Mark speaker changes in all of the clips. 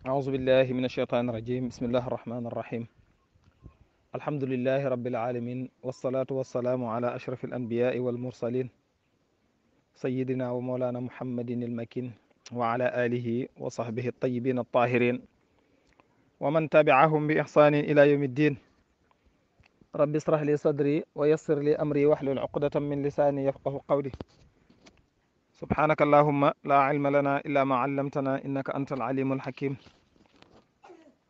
Speaker 1: أعوذ بالله من الشيطان الرجيم بسم الله الرحمن الرحيم الحمد لله رب العالمين والصلاة والسلام على أشرف الأنبياء والمرسلين سيدنا ومولانا محمد المكين وعلى آله وصحبه الطيبين الطاهرين ومن تبعهم بإحسان إلى يوم الدين رب اشرح لي صدري ويسر لي أمري واحلل عقدة من لساني يفقه قولي سبحانك اللهم لا علم لنا إلا ما علمتنا إنك أنت العليم الحكيم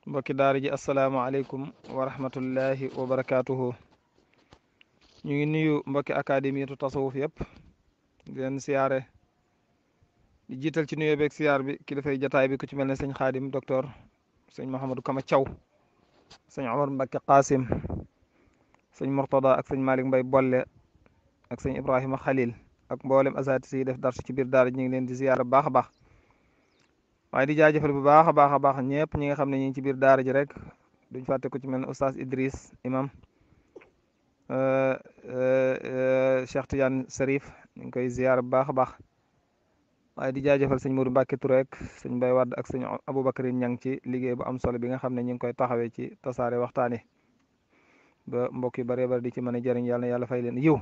Speaker 1: mbokki daara ji asalaamaaleykum wa rahmatullahi wa barakaatuhu ñu ngi nuyu mbokki académiyatu tasawuf yëpp di leen siyaare di jiital ci nuyoo beeg siyaar bi kilifay jataay bi ku ci mel ne sëñ xaadim docteur sëñ Mouhamadou Kama Thiaw sëñ Omar Mbacke Qasim sëñ Mourtada ak sëñ Malick Mbay Bolle ak sëñ Ibrahima Khalil ak mboolem asatis yi def darsu ci biir daara ji ñu ngi leen di siyaare bu baax a baax waaye di jaajëfal bu baax a baax ñëpp ñi nga xam ne ñu ngi ci biir daara ji rek duñ fàtte ku ci mel ne oustaz Idriss imam Cheikh Tidiane Serif ñu ngi koy ziyaar bu baax a baax waaye di jaajëfal sëñ Modou Mbacke Touré ak sëñ Mbaye Wade ak sëñ Aboubacar Ñang ci liggéey bu am solo bi nga xam ne ñu ngi koy taxawee ci tasaare waxtaani ba mbokk yu bëree bëri di ci mën a jëriñ yàlla na yàlla fay leen yiw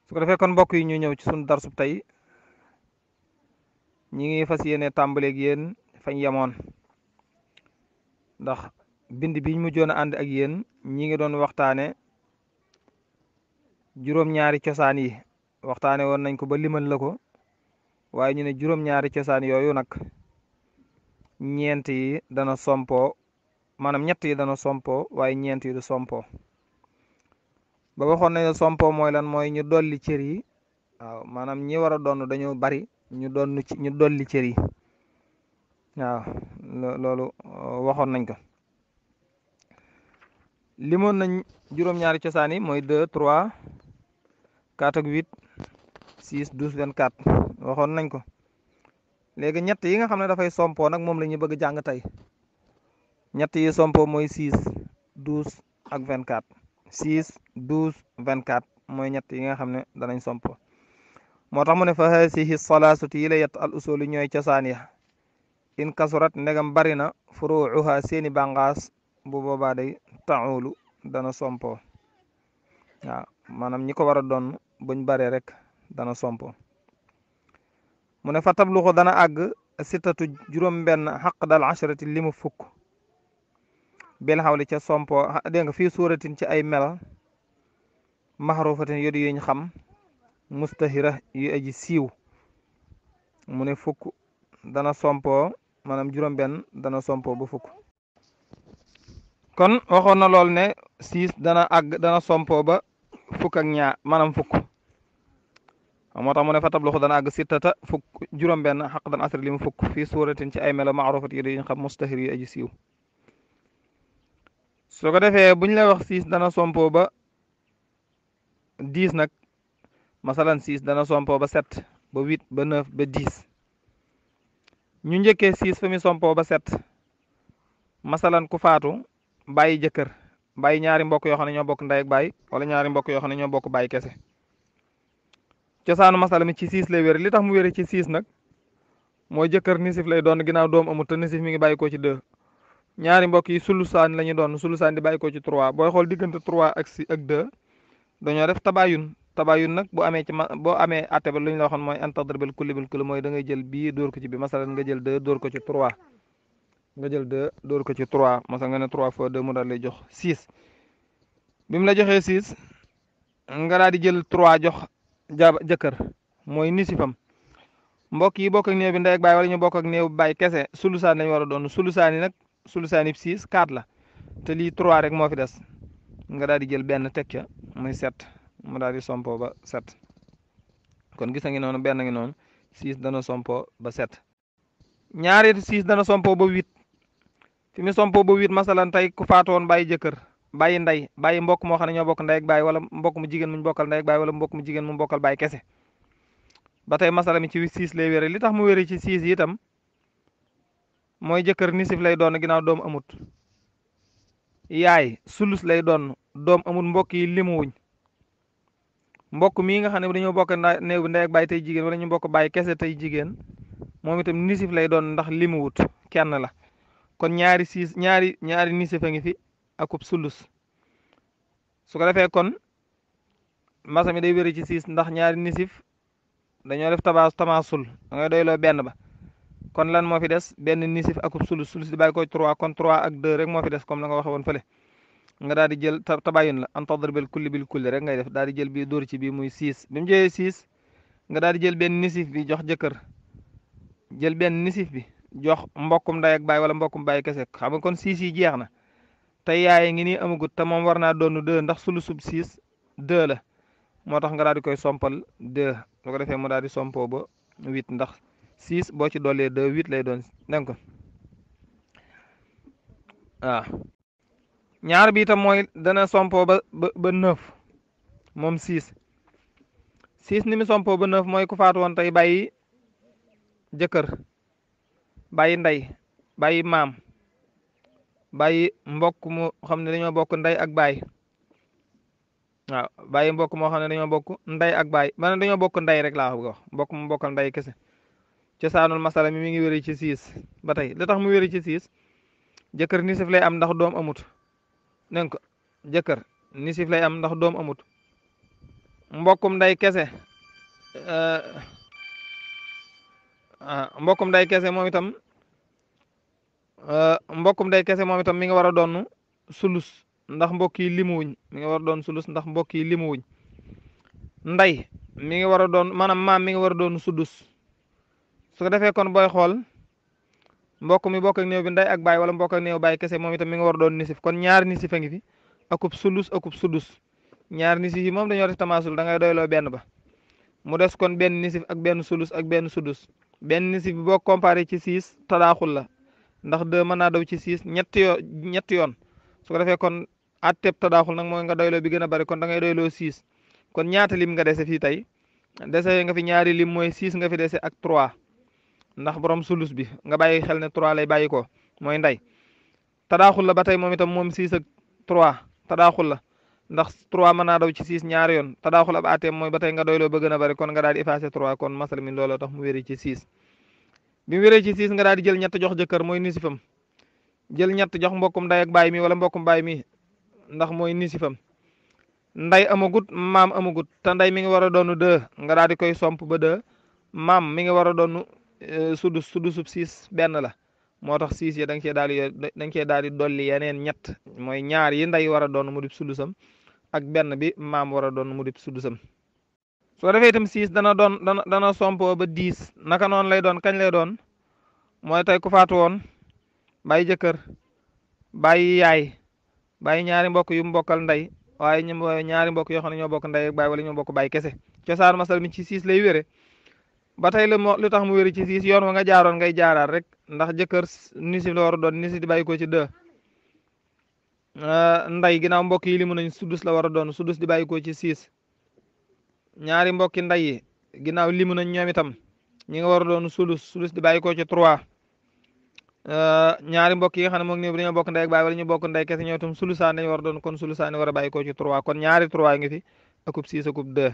Speaker 1: su ko defee kon mbokk yi ñu ñëw ci sunu darsub tey ñi ngi fas yéene tàmbaleeg yéen fañ yemoon ndax bind biñ mujjoon a ànd ak yéen ñi ngi doon waxtaane juróom-ñaari cosaan yi waxtaane woon nañ ko ba limal la ko waaye ñu ne juróom-ñaari cosaan yooyu nag ñeent yi dana sompoo maanaam ñett yi dana sompoo waaye ñeent yi du sompoo ba waxoon nañ sompoo mooy lan mooy ñu dolli cër yi waaw maanaam ñi war a doon dañoo bari ñu dolli cër yi waaw loolu waxoon nañ ko limoon nañ juróom-ñaari cosaan yi mooy 2 3 4 ak 8 6 12 24 waxoon nañ ko léegi ñett yi nga xam ne dafay sompoo nag moom la ñu bëgg jàng tey ñett yi sompoo mooy 6 12 ak 24 6 12 24 mooy ñett yi nga xam ne danañ sompoo moo tax mu ne fa haasihi salaasatu yi la yett al usuli ñooy cosaan ya in kasurat ndegam bari na furuuha seeni bàngaas bu boobaa day taulu dana sompoo waaw maanaam ñi ko war a doon buñ baree rek dana sompoo mu ne fa tabluxu dana àgg sittatu juróom benn xaq dal asharati limu fukk bil xawli ca sompoo dégg nga fii suuratin ci ay mela maxrufatin yodu yuñ xam mustahira yu aji siiw mu ne fukk dana sompoo maanaam juróom benn dana sompoo ba fukk kon waxoon na lool ne 6 dana sompoo ba fukk ak ñaar maanaam fukk moo tax mu ne fa tabluxu dana àgg sittata fukk juróom benn xaq dan asri li mu fukk fii suuratin ci ay melo maarufat yi dañu xam mustahir yu aji siiw soo ko defee buñ lay wax 6 dana sompoo ba 10 nag masalan 6 dana sompoo ba 7 ba 8 ba 9 ba 10 ñu njëkkee 6 fa mi sompoo ba 7 masalan ku faatu bàyyi jëkkër bàyyi ñaari mbokk yoo xam ne ñoo bokk ndey ak baay wala ñaari mbokk yoo xam ne ñoo bokk baay kese cosaanu masala mi ci 6 lay wér li tax mu wére ci 6 nag mooy jëkkër nisif lay doon ginnaaw doom amut te nisif mi ngi bàyyi ko ci 2 ñaari mbokk yi sulusaan la ñu doon sulusaan di bàyyi ko ci 3 booy xool diggante 3 ak 2 dañoo def tabayun nag bu amee boo amee atte ba lu ñu la waxoon mooy an tadribal kulli bil kulli mooy da ngay jël bii dóor ko ci bi masalan nga jël 2 dóor ko ci 3 nga jël 2 dóor ko ci 3 masal nga ne 3 fois 2 mu daal lay jox 6 bi mu la joxee 6 nga daal di jël 3 jox jëkkër mooy nisifam mbokk yi bokk ak néew bi ndey ak baay wala ñu bokk ak néew baay kese sulusaan lañu war a doon sulusaan yi nag sulusaan yi 6 4 la te lii 3 rek moo fi des nga daal di jël benn teg ca muy 7 mu daal di sompoo ba 7 kon gis nga noonu benn ngi noonu 6 dana sompoo ba 7 ñaari 6 dana sompoo ba 8 fi mu sompoo ba 8 masalan tey ku faatoon bàyyi jëkkër bàyyi ndey bàyyi mbokk moo xam ne ñoo bokk ndey ak baay wala mbokk mu jigéen muñ bokkal ndey ak baay wala mbokk mu jigéen mu bokkal baay kese ba tey masala mi ci 6 lay wére li tax mu wére ci 6 itam mooy jëkkër nisif lay doon ginnaaw doom amut yaay sulus lay doon doom amut mbokk yi limuwuñ mbokk mii nga xam ne dañoo bokk néew bi ndey ak baay tey jigéen wala ñu bokk baay kese tey jigéen moom itam nisif lay doon ndax limu wut kenn la kon ñaari siis ñaari nisif a ngi fi akub sulus su ko defee kon masa mi day wéri ci siis ndax ñaari nisif dañoo def tamaasul da ngay doyloo benn ba kon lan moo fi des benn nisif akub sulus di bàyyi ko 3 kon 3 ak 2 rek moo fi des comme la nga waxe woon fële nga daal di jël tabayun la an tadribal kulli bil kulli rek ngay def daal di jël bii dóor ci bii muy 6 bi mu jëlee 6 nga daal di jël benn nisif bi jox jëkkër jël benn nisif bi jox mbokkum nday ak baay wala mbokkum baay kese xam nga kon 6 yi jeex na tey yaay ngi nii amagut te moom war naa doon 2 ndax sulusub 6 2 la moo tax nga daal di koy sompal 2 su ko defee mu daal di sompoo ba 8 ndax 6 boo ci dollee 2 8 lay doon dégg ko waaw ñaar bi itam mooy dana sompoo ba 9 moom 6 ni mu sompoo ba 9 mooy ku faatu woon tey bàyyi jëkkër bàyyi ndey bàyyi maam bàyyi mbokk mu xam ne dañoo bokk ndey ak baay waaw bàyyi mbokk moo xam ne dañoo bokk ndey ak baay maanaam dañoo bokk ndey rek laa bëgg a wax mbokk mu bokkal ndey kese cosaanul masala mi ngi wéri ci 6 ba tey li tax mu wéri ci 6 jëkkër nisif lay am ndax doom amut dégg ko jëkkër nisif lay am ndax doom amut mbokkum nday kese mbokkum nday kese moom itam mi nga war a doon sulus ndax mbokk yi limuwuñ mi nga war a doon sulus ndax mbokk yi limuwuñ nday mi ngi war a doon maanaam maam mi nga war a doon sudus su ko defee kon booy xool mbokk mi bokk ak néew bi nday ak baay wala mbokk ak néew baay kese moom itam mi nga war a doon nisif kon ñaari nisif a ngi fi akub sulus akub sudus ñaari nisif yi moom dañoo def tamaasul da ngay doyloo benn ba mu des kon benn nisif ak benn sulus ak benn sudus benn nisif bi boo comparé ci 6 tadaaxul la ndax 2 mën naa daw ci 6 ñetti yoon su ko defee kon atteb tadaaxul nag mooy nga doyloo bi gën a bari kon da ngay doyloo 6 kon ñaata lim nga dese fii tey dese nga fi ñaari lim mooy 6 nga fi dese ak 3 ndax borom sulus bi nga bàyyi xel ne 3 lay bàyyi ko mooy nday tadaaxul la ba tey moom itam moom 6 ak 3 tadaaxul la ndax 3 mën naa daw ci 6 ñaari yoon tadaaxul ab ateem mooy ba tey nga doyloo ba gën a bari kon nga daal di effacé 3 kon masal mi looloo tax mu wéri ci 6 bi mu wéree ci 6 nga daal di jël ñett jox jëkkër mooy nisifam jël ñett jox mbokkum nday ak baay mi wala mbokkum baay mi ndax mooy nisifam nday amagut maam amagut te nday mi ngi war a doon 2 nga daal di koy somp ba 2 maam mi ngi war a doon sudusub 6 benn la moo tax 6 yi da nga cee daal di dolli yeneen ñett mooy ñaar yi nday war a doon mu dib sudusam ak benn bi maam war a doon mu dib sudusam su ko defee itam 6 dana sompoo ba 10 naka noonu lay doon kañ lay doon mooy tey ku faatu woon bàyyi jëkkër bàyyi yaay bàyyi ñaari mbokk yu mu bokkal ndey waaye ñaari mbokk yoo xam ne ñoo bokk ndey ak baay wala ñoo bokk baay kese cosaan masal mi ci 6 lay wére ba tey lu tax mu wéri ci 6 yoon wa nga jaaroon ngay jaaraat rek ndax jëkkër nisif la war a doon nisif di bàyyi ko ci 2 nday ginnaaw mbokk yi limu nañ sudus la war a doon sudus di bàyyi ko ci 6 ñaari mbokki nday yi ginnaaw limu nañ ñoom itam ñi nga war a doon sulus di bàyyi ko ci 3 ñaari mbokk yi nga xam ne moom néew bi dañoo bokk ndey ak baay wala ñu bokk ndey kese ñoo itam sulusaan dañu war a doon kon sulusaan war a bàyyi ko ci 3 kon ñaari 3 ngi fi akub 6 akub 2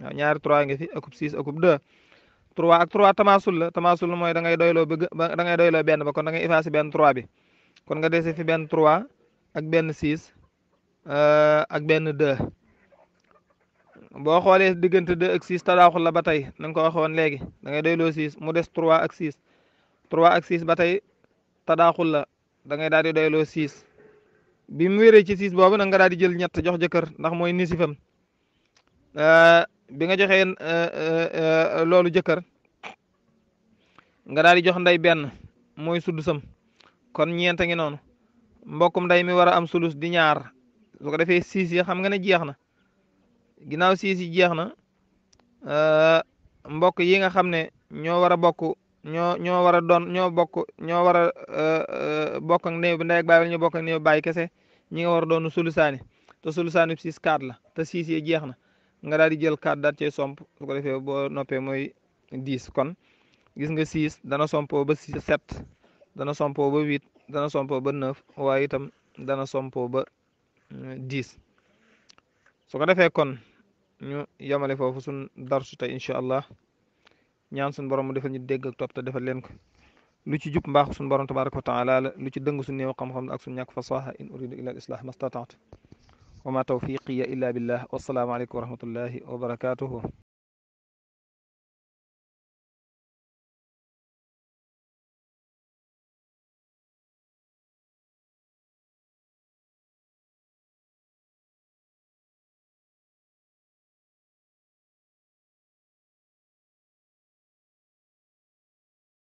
Speaker 1: waaw ñaari 3 ngi fi akub 6 akub 2 3 ak 3 tamaasul mooy da ngay doyloo benn ba kon da ngay effacé benn 3 bi kon nga dese fi benn 3 ak benn 6 ak benn 2 boo xoolee diggante 2 ak 6 tadaaxul la ba tey na nga ko waxoon léegi da ngay doyloo 6 mu des 3 ak 6 3 ak 6 ba tey tadaaxul la da ngay daal di doyloo 6 bi mu wéree ci 6 boobu nag nga daal di jël ñett jox jëkkër ndax mooy nisifam bi nga joxee loolu jëkkër nga daal di jox nday benn mooy sudusam kon ñeent ngi noonu mbokkum nday mi war a am sulus di ñaar su ko defee 6 yi xam nga ne jeex na ginnaaw 6 yi jeex na mbokk yi nga xam ne ñoo war a bokk ñoo war a doon ñoo war a bokk ak néew bi nday ak baay wala ñu bokk ak néew baay kese ñi nga war a doon sulusaani te sulusaani 6 4 la te 6 yi jeex na nga daal di jël 4 daal cee somp su ko defee boo noppee mooy 10 kon gis nga 6 dana sompoo ba 7 dana sompoo ba 8 dana sompoo ba 9 waaye itam dana sompoo ba 10 su ko defee kon ñu yamale foofu suñ darsu tey incha allah ñaan suñu borom mu defal ñu dégg ak topp te defal leen ko lu ci jub mbaax suñu borom tabaraka wa taala la lu ci dëng suñu néew xam-xam ak suñu ñàkk fasaha in uridu illa al islah mastataat wa ma tawfiqiya illa billah wassalaamu aleykum wa rahmatullahi wa barakatuhu